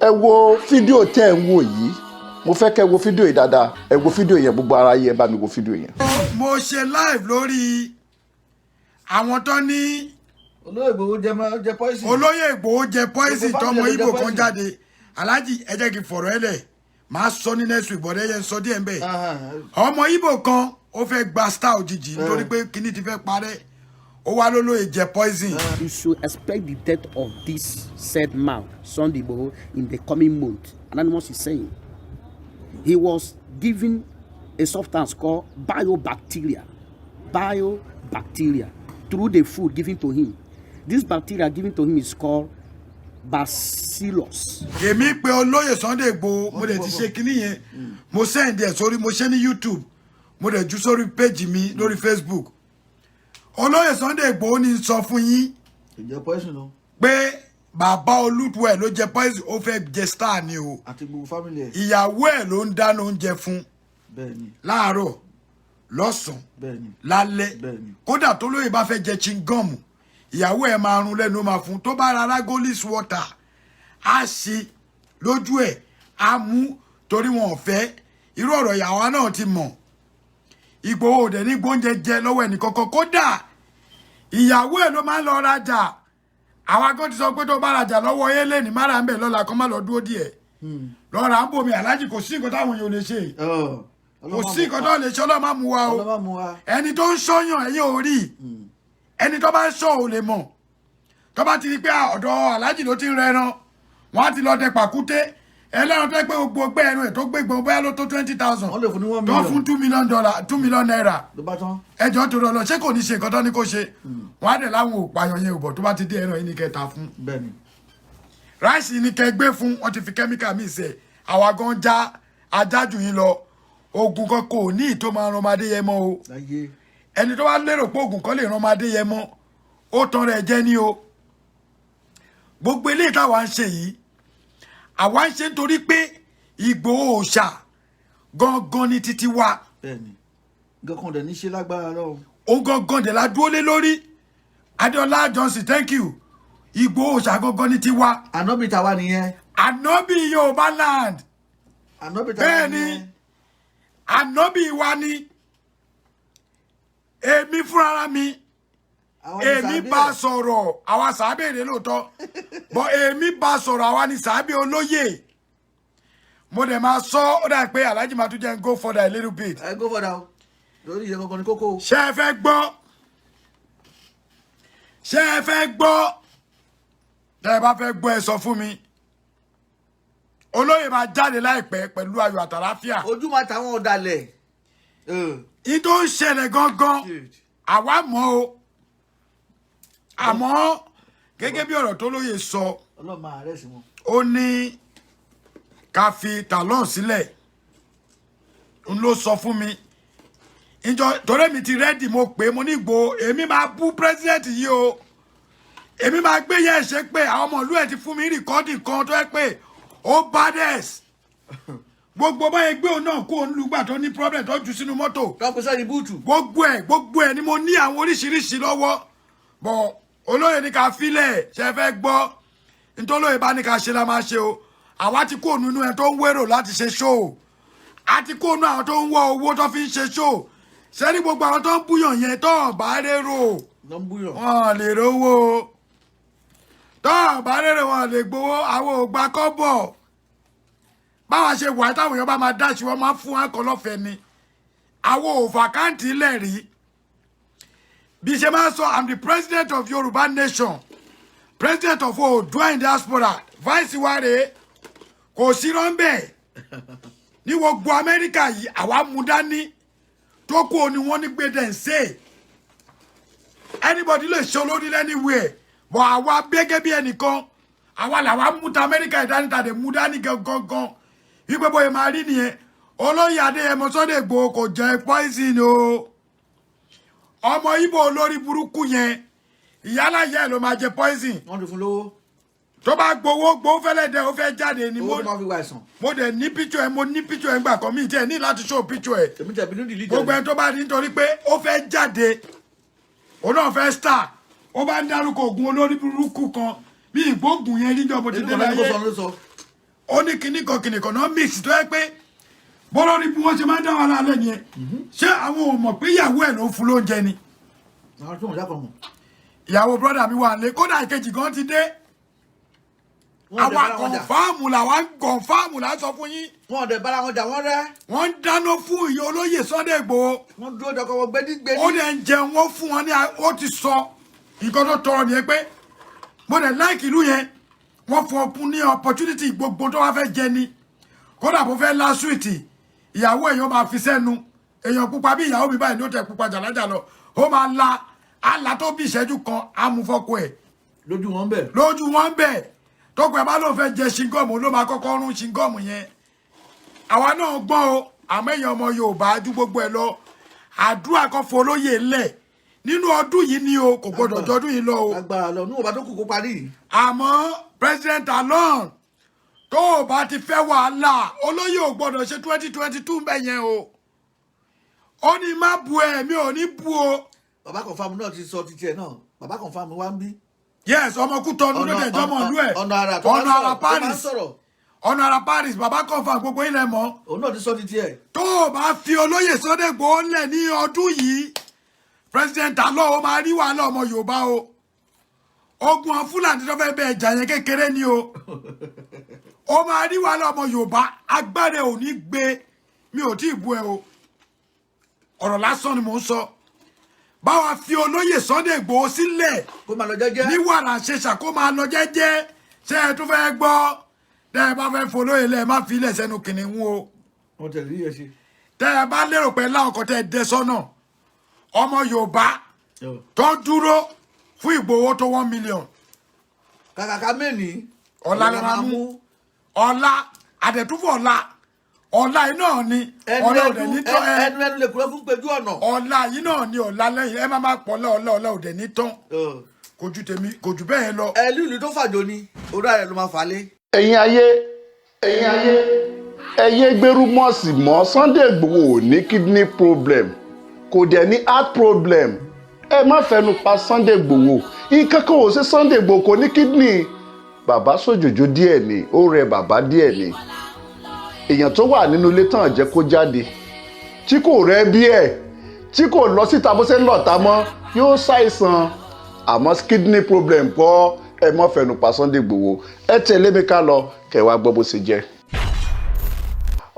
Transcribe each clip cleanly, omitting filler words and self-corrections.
ẹ wo fídíò tẹ́ ẹ ń wò yìí mo fẹ́ kẹ́ wo fídíò yìí dáadáa ẹ wo fídíò yẹn gbogbo ara yẹ bá mi wo fídíò yẹn. mo ṣe live lórí àwọn tó ní olóyè Ìgbòho jẹ poison. olóyè Ìgbòho jẹ poison tọmọ Ìgbò kan jáde Alhaji ẹ jẹ́ kí n fọ̀rọ̀ ẹ lẹ̀ máa sọ ní next week bọ̀dẹ̀ yẹn sọ díẹ̀ ń bẹ̀. ọmọ Ìgbò kan ó fẹ́ gba star òjijì nítorí pé kíní ti fẹ́ parẹ́ ó wá lólóyè jẹ poison. You should expect the death of this said man, Sunday Igboho, in the coming month. Anonymous is saying he was given a substance called biobacteria through the food given to him. This bacteria given to him is called bacillus. èmi pé olóyè Sunday Igboho mo dẹ̀ ti ṣe kíní yẹn mo send ẹ̀ sórí mo ṣe ní YouTube mo dẹ̀ jù sórí page mi lórí Facebook olóyè Sunday Igboho ní sọ fún yín ìjẹ poison o. pé bàbá Olútuẹ̀ ló jẹ poison ó fẹ́ jẹ star ni o àti gbogbo family ẹ. ìyàwó ẹ̀ ló ń dáná oúnjẹ fún bẹ́ẹ̀ni láàárọ̀ lọ́sàn bẹ́ẹ̀ni lálẹ́ bẹ́ẹ̀ni. kódà tó lóye bá fẹ́ jẹ chingom ìyàwó ẹ̀ máa rún lẹ́nu ó máa fún tó bá rárá golis water á ṣe lójú ẹ̀ á mú torí wọn ò fẹ́ irú ọ̀rọ̀ ìyàwó náà ti mọ̀ Ìgbòho òdẹ ní gbóúnjẹ jẹ lọ́wọ́ ẹnì kọ̀ọ̀kan kódà ìyàwó ẹ̀ ló máa ń lọ rajà àwa kan ti sọ pé tó bá rajà lọ́wọ́ yẹlẹ ní mara ń bẹ lọ́la kan má lọ dúró díẹ̀ lọ́ra ń bomi Alhaji kò sí nǹkan táwọn èèyàn ò lè ṣe kò sí nǹkan tó lè ṣe ọlọ́mà mú wa o ẹni tó ń ṣọ́yàn ẹ̀yìn ò rí ẹni tó bá ń ṣọ́ ò lè mọ̀ tó bá ti rí pé ọ̀dọ̀ Alhaji ló ti ń rẹran wọ́n á ti lọ dẹ pàkúté ẹlẹ́ran tó pé gbogbo ọgbẹ́ ẹnu ẹ̀ tó gbé gbọ́n bóyá ló tó 20,000 wọ́n lè fún ní $1 million tó fún $2 million naira ló bá tán. ẹjọ́ tó lọ ṣé kò ní ṣe nǹkan tó ní kó ṣe wọ́n á dẹ̀ láwọn òpààyàn yẹn ò bọ̀ tó bá ti dé ẹran yìí ní kẹta fún bẹ́ẹ̀ni. ráìsì ní kẹ gbé fún wọn ti fi kẹ́míkà míì sẹ̀ àwa gan já ajájú yín lọ oògùn kan kò ní ìtó máa ran ọmọdé yẹn mọ́ o láyé ẹni tó bá lérò pé oògùn kan lè ran ọmọdé yẹn mọ́ ó tán rẹ̀ jẹ́ ní o gbogbo eléyìí táwa ń ṣe yìí àwa ń ṣe nítorí pé Ìgbòho òòṣà gangan ní títí wa bẹ́ẹ̀ni gọkàn dẹ ní ṣe lágbára lọ. ó gangan dẹ̀ la dúró lé lórí Adéọlá Johnson thank you Ìgbòho òòṣà gangan ní tiwa ànábì tàwa nìyẹn. ànábì Yorùbá land ànábì tàwa bẹ́ẹ̀ni nìyẹn. ànábì wa ni èmi fúnra mi àwọn ní èmi sàbẹ̀. bá sọ̀rọ̀ àwa sàbẹ̀rẹ̀ lóòótọ́ bọ́ èmi bá sọ̀rọ̀ àwa ni sàbẹ̀ olóyè mo dẹ̀ máa sọ ó dà pé Alhaji máa tún jẹ́ n go further a little bit ẹ go further o lórí ìyẹn kankan ní kókó. ṣé ẹ fẹ́ gbọ́ ṣé ẹ fẹ́ gbọ́ tẹ́ ẹ bá fẹ́ gbọ́ ẹ sọ fún mi olóyè máa jáde láìpẹ́ pẹ̀lú ayọ̀ àtàláfíà ojú máa tàwọn ọ̀dàlẹ̀. ní tó ń ṣẹlẹ̀ gangan àwa mọ̀ o àmọ́ gẹ́gẹ́ bí ọ̀rọ̀ tó lóye sọ ọlọ́run máa rẹ̀ sí wọn. ó ní ká fi talon sílẹ̀ n ló sọ fún mi ìjọ torí mi ti rẹ́dì mo pé mo ní Ìgbòho èmi máa bú president yìí o èmi máa gbé yẹn ṣe pé àwọn ọmọ ìlú ẹ̀ ti fún mi rìkọ́dì kan tó yẹ pé ó bades gbogbo báyẹn gbé òun náà kó òun lùgbà tó ní problem tó jù sínú mọ́tò káàpọ̀ sẹ́ni búùtù. gbogbo ẹ̀ ni mo ní àwọn oríṣiríṣi lọ́wọ́ bọ̀ olóyè ní ká filẹ̀ ṣe fẹ́ gbọ́ ntọ́lóyè bá ní ká ṣe la máa ṣe o àwa ti kó nínú ẹ tó ń wérò láti ṣe ṣóò a ti kó nínú àwọn tó ń wọ owó tó fi ń ṣe ṣóò sẹ́ni gbogbo àwọn tó ń búyàn yẹn tó bá rérò ló ń búyàn. wọn lè rówó tó bá rérò wọn lè gbowó àwọn ò gba kọ́bọ̀ báwa ṣe wà táwọn èèyàn bá máa dáṣì wọn máa fún akọ lọ́fẹ̀ẹ́ ni àwọn ò fàkáǹtì lẹ̀ rí bí ṣe máa sọ I'm the president of Yorùbá nation president of Oòduà in diaspora vice wa rèé kò sí rọ́ńbẹ́ ní gbogbo Amẹ́ríkà yìí àwa mú dání tó kú òní wọ́n ní gbé dẹ̀ ń ṣe anybody lè ṣe olórí anywhere bọ̀ àwa gẹ́gẹ́ bí ẹnìkan àwa làwa mú ta Amẹ́ríkà ìdánita dẹ̀ mú dání gangan wípé bóyá máa rí nìyẹn olóyè Adéyẹmọ Sunday Igboho kò jẹ poison o ọmọ Ìgbò olórí burúkú yẹn ìyálàyẹ ẹ ló máa jẹ poison wọ́n ti fún lówó. tó bá gbowó fẹ́lẹ́ dẹ ó fẹ́ jáde ni owó tó máa fi wá ẹ̀sán. mo dẹ̀ ní picture ẹ mo ní picture ẹ gbà kan mi jẹ́ ní láti show picture ẹ èmi tẹ̀ bínú dìlí jẹ́. gbogbo ẹni tó bá ní nítorí pé ó fẹ́ jáde òun náà fẹ́ star ó bá ń dárúkọ ògùn olórí burúkú kan bí ìgbógun yẹn níjọ mo ti dé láyé ó ní kinní kan náà mix tó yẹ pé bọ́lọ́ ní bí wọ́n ṣe máa ń dá wa lálẹ́ yẹn ṣé àwọn ò mọ̀ pé ìyàwó ẹ̀ ló fún lóúnjẹ ni àwọn tó ń jákọ̀ mọ̀. ìyàwó brọ́dà mi wà lé kódà ìkejì gan ti dé àwa kọ̀ǹfàmù là sọ fún yín. wọn ò dẹ̀ bára wọn jà wọ́n rẹ́. wọ́n ń dáná fún ìyá olóyè Sunday Igboho. wọ́n dúró dọkọ̀ wọ gbẹ́dígbẹ́dí. ó dẹ̀ ń jẹun wọ́n fún wọn ní ó ti sọ nǹkan tó tọrọ nìyẹn pé mo dẹ̀ láìkì ìlú yẹn wọ́n fún ọkùn ní opportunity gbogbo tó wá fẹ́ jẹ ni kódà bó fẹ́ lá súwìtì ìyàwó èèyàn máa fi sẹ́nu èèyàn pupa bí ìyàwó mi báyìí ní ó tẹ̀ pupa jàlájà lọ ó máa la àlá tó bí ìṣẹ́jú kan amúfọ́kọ ẹ̀ lójú wọn bẹ̀. lójú wọn bẹ̀ tọkọ ẹ̀ bá lóun fẹ́ jẹ ṣingọ́ọ̀mù ló máa kọ́kọ́ rún ṣingọ́ọ̀mù yẹn àwa náà gbọ́n o àmọ́ èèyàn ọmọ Yorùbá ju gbogbo ẹ̀ lọ àdúrà kan fọ olóyè lẹ̀ nínú ọdún yìí ni o kò gbọdọ̀ jọdún yìí lọ o. agbára lọ níwọ̀n bá tó kù kó parí. àmọ́ President Alon tó o bá ti fẹ́ wàhálà olóyè ò gbọdọ̀ ṣe 2022 bẹ́ẹ̀ yẹn o ó ní má bu ẹ̀ mi ò ní bu o. bàbá Confirm náà ti sọ títí ẹ̀ náà bàbá Confirm wá ń bí. yes ọmọ Kútọ̀nù ló dẹ̀ jọmọ ìlú ẹ̀ ọ̀nà ara Paris ọ̀nà ara Paris bàbá Confirm gbogbo ilẹ̀ mọ́. òun náà ti sọ títí ẹ̀. tó o bá fi olóyè Sunday Igboho lẹ̀ ní ọdún yìí President Alon ó máa rí wàhálà ọmọ Yorùbá o ogun àwọn Fúlàní tó fẹ́ bẹ́ẹ̀ jà yẹn kékeré ni o ó máa rí wàhálà ọmọ Yorùbá agbára ò ní gbé mi ò tí ì bú ẹ o ọ̀rọ̀ lásán ni mò ń sọ báwa fi olóyè Sunday Igboho sílẹ̀ kó máa lọ jẹ́jẹ́. ní wàrà ṣẹṣà kó máa lọ jẹ́jẹ́ ṣé ẹ tún fẹ́ gbọ́ tẹ́ ẹ bá fẹ́ folóyè lẹ̀ má fi ilẹ̀ sẹ́nu kìnìún o wọn tẹ̀lé yẹ ṣe. tẹ́ ẹ bá lérò pé láwọn kan tẹ́ ẹ dẹ sọ́nà ọmọ Yorùbá tó dúró fún Ìgbòho tó 1 million. kàkàkà mẹ́ni. ọ̀la lè máa mú ọ̀la àdẹ̀túfọ̀ ọ̀la yìí náà ni ọ̀la òdẹ ní tán ẹnu lè kúrẹ́ fún péjú ọ̀nà. ọ̀la yìí náà ni ọ̀la lẹ́yìn ẹ má pọ̀ ọ̀la òdẹ ní tán kò jù bẹ́ẹ̀ lọ. ẹ lílu tó fàjò ni orí ààrẹ ló máa fà á lé. ẹ̀yin ayé ẹ̀yẹ gbẹ́rú mọ́ọ̀sì mọ́ Sunday Igboho ò ní kidney problem kò dẹ̀ ní heart problem ẹ má fẹnu pa Sunday Igboho nǹkan kan ò ṣe Sunday Igboho kò ní kidney bàbá sójòjò díẹ̀ ni ó rẹ bàbá díẹ̀ ni èèyàn tó wà nínú ilé tán jẹ́ kó jáde tí kò rẹ bí ẹ̀ tí kò lọ síta bó ṣe ń lọ̀ta mọ́ yóò ṣàìsàn àmọ́ kidney problem kọ́ ẹ má fẹnu pa Sunday Igboho ẹ tẹ̀lé mi ká lọ kẹ́ wá gbọ́ bó ṣe jẹ́.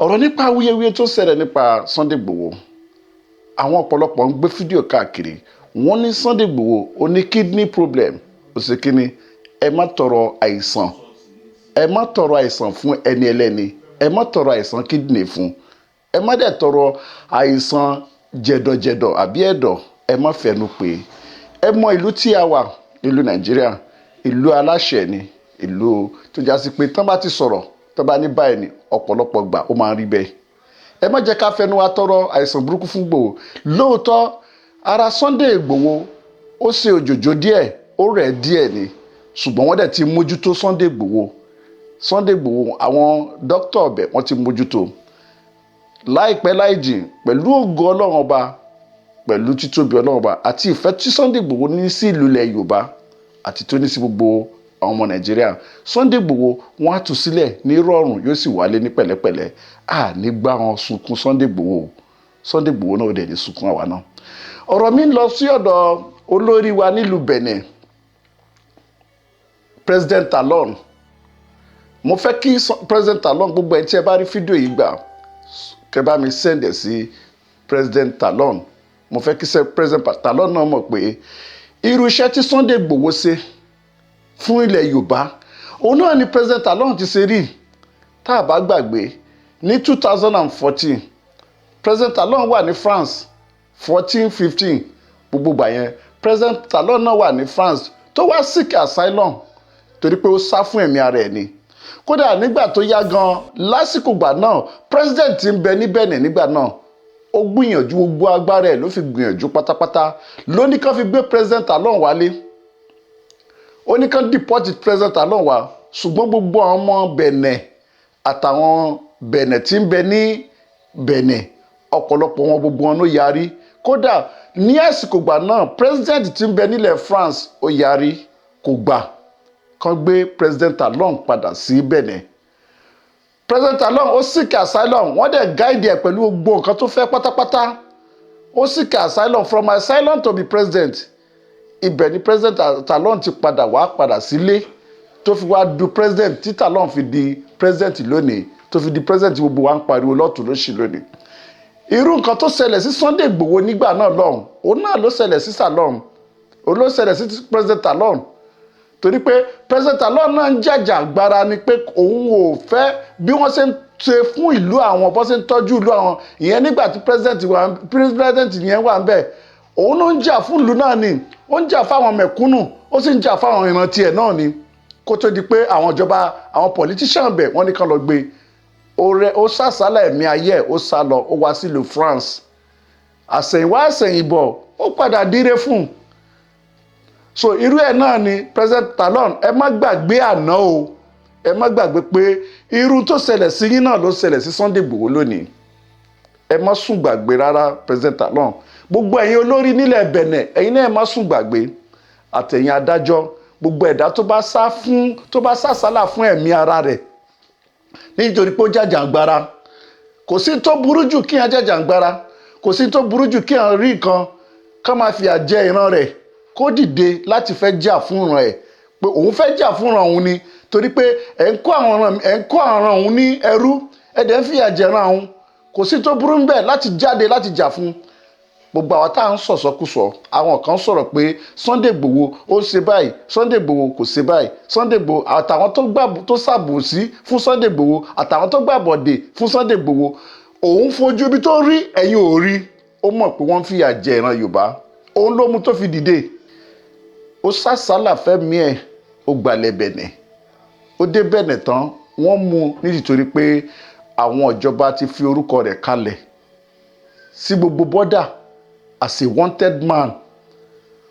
ọ̀rọ̀ nípa awuyewuye tó ṣẹlẹ̀ nípa Sunday Igboho àwọn ọ̀pọ̀lọpọ̀ ń gbé fídíò káàkiri wọ́n ní Sunday Igboho ó ní kidney problem ó ṣe kíni ẹ má tọrọ àìsàn fún ẹni ẹlẹ́ni ẹ má tọrọ àìsàn kidney fún ẹ má dẹ̀ tọrọ àìsàn jẹ̀dọ̀jẹ̀dọ̀ àbí ẹ̀dọ̀ ẹ má fẹnu pé ẹ mọ ìlú tí a wà ìlú Nàìjíríà ìlú aláṣẹ ni ìlú tó já sí pé tán bá ti sọ̀rọ̀ tán bá ní báyìí ni ọ̀pọ̀lọpọ̀ gbà ó máa ń rí bẹ́ẹ̀ ẹ má jẹ́ ká fẹnu wa tọrọ àìsàn burúkú fún Igboho lóòótọ́ ara Sunday Igboho ó ṣe òjòjò díẹ̀ ó rẹ̀ díẹ̀ ni ṣùgbọ́n wọ́n dẹ̀ ti mójútó Sunday Igboho àwọn dókítà ọbẹ̀ wọ́n ti mójútó láìpẹ́ láìjìn pẹ̀lú ògo Ọlọ́run ọba pẹ̀lú títóbi Ọlọ́run ọba àti ìfẹ́ tí Sunday Igboho ní sí ìlú ilẹ̀ Yorùbá àti tó ní sí gbogbo àwọn ọmọ Nàìjíríà Sunday Igboho wọ́n á tú sílẹ̀ ní rọ̀rùn yóò sì wálé ní pẹ̀lẹ́pẹ̀lẹ́ ní gbá wọn sunkún Sunday Igboho náà ó dẹ̀ ní sunkún àwa náà. ọ̀rọ̀ mi ń lọ sí ọ̀dọ̀ olórí wa nílùú Benin President Alon mo fẹ́ kí President Alon gbogbo ẹ̀ tí ẹ bá rí fídíò yìí gbà kẹ́ bá mi send ẹ̀ sí President Alon mo fẹ́ kí President Alon náà mọ̀ pé irú iṣẹ́ tí Sunday Igboho ṣe fún ilẹ̀ Yorùbá òun náà ni President Alon ti ṣe rí tá a bá gbàgbé ní 2014 President Alon wà ní France 14-15 gbogbo gbà yẹn President Alon náà wà ní France tó wá seek asylum torí pé ó sá fún ẹ̀mí ara ẹ̀ ni kódà nígbà tó yá gan lásìkò gbà náà president ti ń bẹ ní Benin nígbà náà ó gbìyànjú gbogbo agbára ẹ̀ ló fi gbìyànjú pátápátá ló ní kán fi gbé President Alon wálé ó ní kán deport President Alon wá ṣùgbọ́n gbogbo àwọn ọmọ Benin àtàwọn Benin tí ń bẹ ní Benin ọ̀pọ̀lọpọ̀ wọn gbogbo wọn ló yarí kódà ní àsìkò gbà náà president tí ń bẹ nílẹ̀ France ó yarí kò gbà kán gbé President Alon padà sí Benin President Talon ó seek asylum, wọ́n dẹ̀ guide ẹ̀ pẹ̀lú gbogbo nǹkan tó fẹ́ pátápátá. Ó seek asylum, from asylum to be president. Ibẹ̀ ni President Talon ti padà sílé tó fi wá du president tí Talon fi di president lónìí, tó fi di president gbogbo wa ń pariwo lọ́tùn lósì lónìí. Irú nǹkan tó ṣẹlẹ̀ sí Sunday Igboho nígbà náà lọ́hùn, òun náà ló ṣẹlẹ̀ sí Talon, òun ló ṣẹlẹ̀ sí President Talon. Torí pé President Talon náà ń jàjàgbara ni pé òun ò fẹ́ bí wọ́n ṣe ń ṣe fún ìlú àwọn, bó ṣe ń tọ́jú ìlú àwọn, ìyẹn nígbà tí president yẹn wà ń bẹ̀. Òun ló ń jà fún ìlú náà ni, ó ń jà fáwọn mẹ̀kúnnù, ó sì ń jà fáwọn ìran tiẹ̀ náà ni. Kó tó di pé àwọn ìjọba, àwọn politician bẹ̀ wọ́n ní kán lọ gbé. Ó sàsálà ẹ̀mí ayé ẹ̀, ó sá lọ, ó wá sílùú France. Àsẹ̀yìnwá àsẹ̀yìnbọ̀ ó padà díre fún. So irú ẹ̀ náà ni President Talon, ẹ má gbàgbé àná o, ẹ má gbàgbé pé irú tó ṣẹlẹ̀ sí yín náà ló ṣẹlẹ̀ sí Sunday Igboho lónìí. Ẹ má sùn gbàgbé rárá President Talon. Gbogbo ẹ̀yin olórí nílẹ̀ Benin, ẹ̀yin náà ẹ má sùn gbàgbé. Àtẹ̀yin adájọ́, gbogbo ẹ̀dá tó bá sàsálà fún ẹ̀mí ara rẹ̀ nítorí pé ó jàjàǹgbara. Kò sí tó burú jù kí èèyàn jàjàǹgbara, kò sí tó burú jù kí èèyàn rí nǹkan ká máa fìyà jẹ ìran rẹ̀, kó dìde láti fẹ́ jà fún ìran ẹ̀, pé òun fẹ́ jà fún ìran òun ni, torí pé ẹ̀ ń kó àwọn òun ní ẹrú, ẹ̀dẹ̀ ń fìyà jẹ ìran òun. Kò sí tó burú ńbẹ̀ láti jáde láti jà fún. Gbogbo àwọn tá à ń sọ̀sọ́kùsọ, àwọn kan sọ̀rọ̀ pé Sunday Igboho ó ṣe báyìí, Sunday Igboho kò ṣe báyìí, Sunday Igboho àtàwọn tó ṣàbòsí fún Sunday Igboho àtàwọn tó gbàbọ̀dè fún Sunday Igboho, òun fojú ibi tó rí, ẹ̀yin ò rí. Ó mọ̀ pé wọ́n ń fìyà jẹ ìran Yorùbá, òun ló mú tó fi dìde. Ó sàsálà fẹ́mi ẹ̀, ó gbalẹ̀ Benin. Ó dé Benin tán, wọ́n mú nítorí pé àwọn ìjọba ti fi orúkọ rẹ̀ kalẹ̀ sí gbogbo bọ́dà as a wanted man.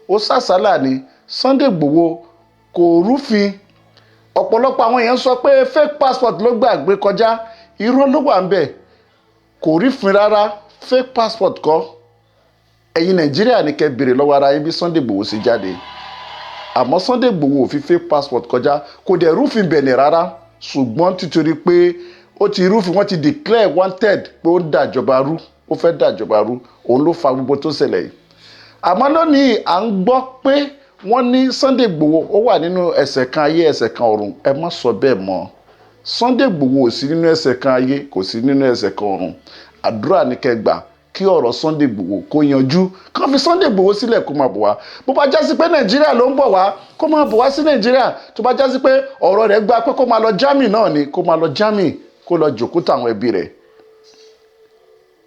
Ó sàsálà ni. Sunday Igboho kò rúfin. Ọ̀pọ̀lọpọ̀ àwọn èèyàn sọ pé fake passport ló gbàgbé kọjá, irọ́ ló wà ń bẹ̀. Kò rífin rárá, fake passport kọ́. Ẹ̀yin Nàìjíríà ní kẹ́ bèrè lọ́wọ́ ara yín bí Sunday Igboho ṣe jáde. Àmọ́ Sunday Igboho ò fi fake passport kọjá, kò dẹ̀ rúfin Benin rárá. Ṣùgbọ́n títorí pé ó ti rúfin, wọ́n ti declare wanted pé ó ń dàjọba rú, ó fẹ́ dàjọba rú, òun ló fa gbogbo tó ṣẹlẹ̀ yìí. Àmọ́ lónìí à ń gbọ́ pé wọ́n ní Sunday Igboho ó wà nínú ẹsẹ̀ kan ayé ẹsẹ̀ kan ọ̀run. Ẹ má sọ bẹ́ẹ̀ mọ́. Sunday Igboho ò sí nínú ẹsẹ̀ kan ayé, kò sí nínú ẹsẹ̀ kan ọ̀run. Àdúrà ní kẹ́ gbà kí ọ̀rọ̀ Sunday Igboho kó yanjú, kán fi Sunday Igboho sílẹ̀ kó máa bọ̀ wá. Bó bá jásí pé Nàìjíríà ló ń bọ̀ wá, kó máa bọ̀ wá sí Nàìjíríà. Tó bá jásí pé ọ̀rọ̀ rẹ̀ gba pé kó máa lọ Germany náà ni, kó máa lọ Germany, kó lọ jòkó táwọn ẹbí rẹ̀.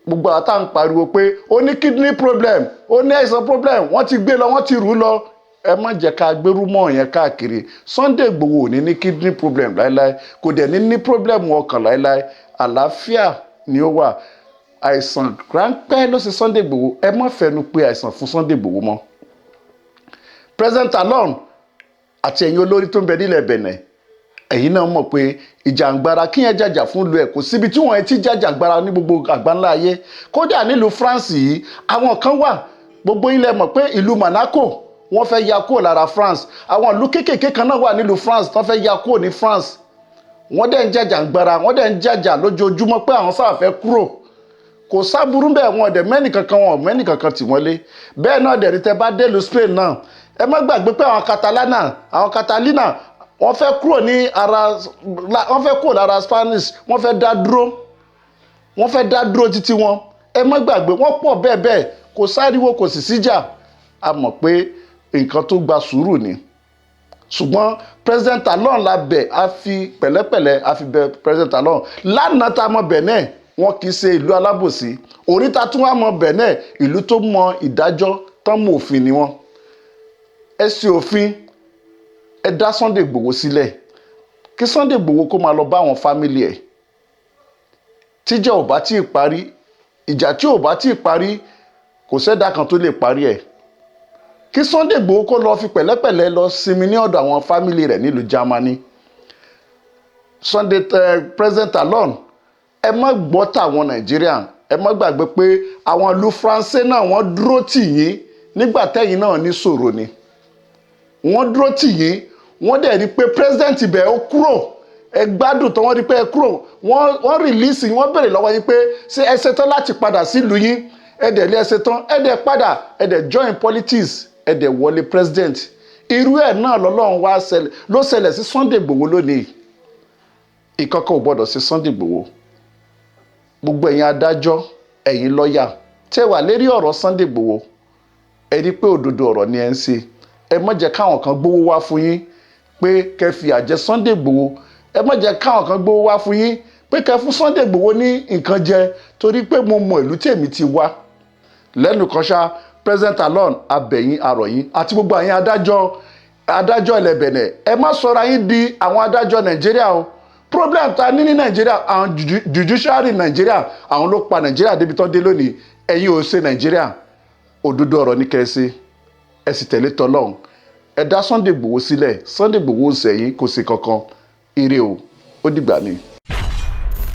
Gbogbo àwọn tá à ń pariwo pé ó ní kidney problem, ó ní àìsàn problem, wọ́n ti gbé lọ, wọ́n ti rù ú lọ. Ẹ má jẹ́ ká gbérú mọ́ yẹn káàkiri. Sunday Igboho ò ní kidney problem láíláí, kò dẹ̀ ní problem ọkàn láíláí. Àlàáfíà ni ó wà. Àìsàn ráńpẹ́ ló ṣe Sunday Igboho. Ẹ má fẹnu pé àìsàn fún Sunday Igboho mọ́. President Talon àti ẹ̀yin olórí tó ń bẹ nílẹ̀ Benin, ẹ̀yin náà mọ̀ pé ìjàǹgbara kí yẹn jàjà fún ìlú ẹ̀, kò síbi tí wọ́n ti jàjàǹgbara ní gbogbo àgbáńlá ayé. Kódà nílùú France yìí, àwọn kan wà, gbogbo ilẹ̀ mọ̀ pé ìlú Monaco wọ́n fẹ́ ya kúrò lára France. Àwọn ìlú kéékèèké kan náà wà nílùú France tó fẹ́ ya kúrò ní France. Wọ́n dẹ̀ ń jàjàǹgbara, wọ́n dẹ̀ ń jàjà lójoojúmọ́ pé àwọn sáà fẹ́ kúrò. Kò sáburú bẹ́ẹ̀, wọn ọ̀dẹ̀ mẹ́nìkankan tì wọ́n lé. Bẹ́ẹ̀ náà dẹ̀ rí tẹ́ bá délùú Spain náà. Ẹ má gbàgbé pé àwọn Catalina wọ́n fẹ́ kúrò lára Spanish, wọ́n fẹ́ dá dúró títí wọn. Ẹ má gbàgbé, wọ́n pọ̀ bẹ́ẹ̀, kò sáriwo, kò sì síjà. A mọ̀ pé nǹkan tó gba sùúrù ni. Ṣùgbọ́n President Talon la bẹ̀, a fi pẹ̀lẹ́pẹ̀lẹ́ a fi bẹ̀ President Talon. Lánàá tá a mọ Benin, wọn kì í ṣe ìlú alábòsí. Oríta tún wá mọ Benin, ìlú tó mọ ìdájọ́ tán mọ òfin ni wọn. Ẹ ṣe òfin, ẹ dá Sunday Igboho sílẹ̀, kí Sunday Igboho kó máa lọ bá àwọn fámìlì ẹ̀. Tíjà ò bá tí ì parí, ìjà tí ò bá tí ì parí, kò sẹ́dá kan tó lè parí ẹ̀. Kí Sunday Igboho kó lọ fi pẹ̀lẹ́pẹ̀lẹ́ lọ sinmi ní ọ̀dọ̀ àwọn fámìlì rẹ̀ nílùú Germany. President Talon, ẹ má gbọ́ tàwọn Nàìjíríà, ẹ má gbàgbé pé àwọn ìlú France náà wọ́n dúró tì yín nígbà tẹ́yìn náà ní ṣòro ni. Wọ́n dúró tì yín, wọ́n dẹ̀ rí pé president ibẹ̀ ó kúrò, ẹ gbádùn tó wọ́n rí pé ẹ kúrò wọ́n rìlíìsì wọ́n béèrè lọ́wọ́ yín pé ṣé ẹ ṣetán láti padà sílùú yín ẹ dẹ̀ lé ẹ ṣetán ẹ dẹ̀ padà ẹ dẹ̀ join politics ẹ dẹ̀ wọlé president irú ẹ̀ náà lọ́lọ́run wá ló ṣẹlẹ̀ sí Sunday Igboho lónìí ìkọ̀kọ̀ ò gbọ́dọ̀ sí Sunday Igboho gbogbo ẹ̀yin adájọ́ ẹ̀yin lọ́ọ̀yà tẹ́ wà lérí ọ̀rọ̀ Sunday Igboho ẹ rí pé òdodo ọ̀rọ̀ ni ẹ ń ṣe ẹ má jẹ́ káwọn kan gbówó wá fún yín pé kẹ́ fi àjẹ Sunday Igboho ẹ má jẹ́ káwọn kan gbówó wá fún yín pé kẹ́ fún Sunday Igboho ní nǹkan jẹ torí pé mo mọ ìlú tèmi ti wá lẹ́nu kan ṣá President Talon abẹ̀yìn arọ̀yìn àti gbogbo àyìn adájọ́ ilẹ̀ Benin ẹ má sọra yín di àwọn adájọ́ Nàìjíríà o problem ta ní Nàìjíríà àwọn judiciary Nàìjíríà àwọn ló pa Nàìjíríà débi tán dé lónìí ẹ̀yin ò ṣe Nàìjíríà òdodo ọ̀rọ̀ ní kẹ́sí ẹ sì tẹ̀lé tọlọ́run ẹ dá Sunday Igboho sílẹ̀ Sunday Igboho ń sẹ̀yìn kò sí kankan ire o ó dìgbà ni.